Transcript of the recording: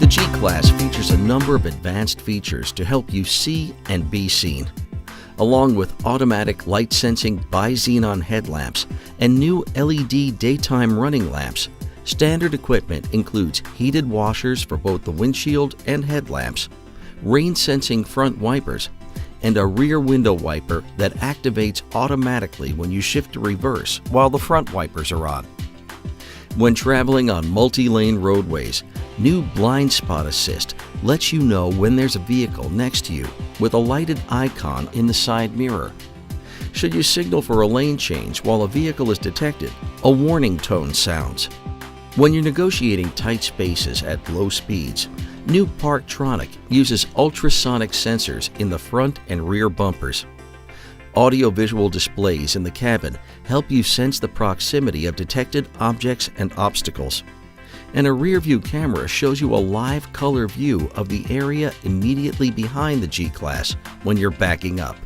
The G-Class features a number of advanced features to help you see and be seen. Along with automatic light-sensing bi-xenon headlamps and new LED daytime running lamps, standard equipment includes heated washers for both the windshield and headlamps, rain-sensing front wipers, and a rear window wiper that activates automatically when you shift to reverse while the front wipers are on. When traveling on multi-lane roadways, new Blind Spot Assist lets you know when there's a vehicle next to you with a lighted icon in the side mirror. Should you signal for a lane change while a vehicle is detected, a warning tone sounds. When you're negotiating tight spaces at low speeds, new Parktronic uses ultrasonic sensors in the front and rear bumpers. Audio-visual displays in the cabin help you sense the proximity of detected objects and obstacles. And a rear-view camera shows you a live color view of the area immediately behind the G-Class when you're backing up.